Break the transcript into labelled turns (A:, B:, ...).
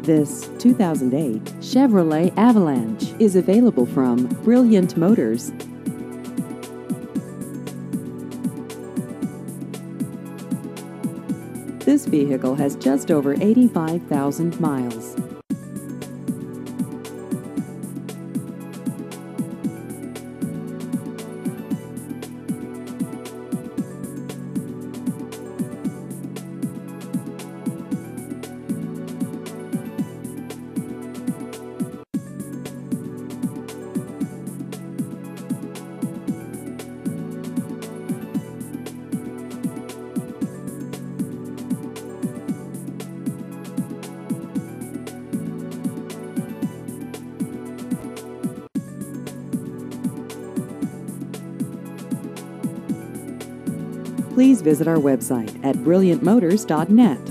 A: This 2008 Chevrolet Avalanche is available from Brilliant Motors. This vehicle has just over 85,000 miles. Please visit our website at brilliantmotors.net.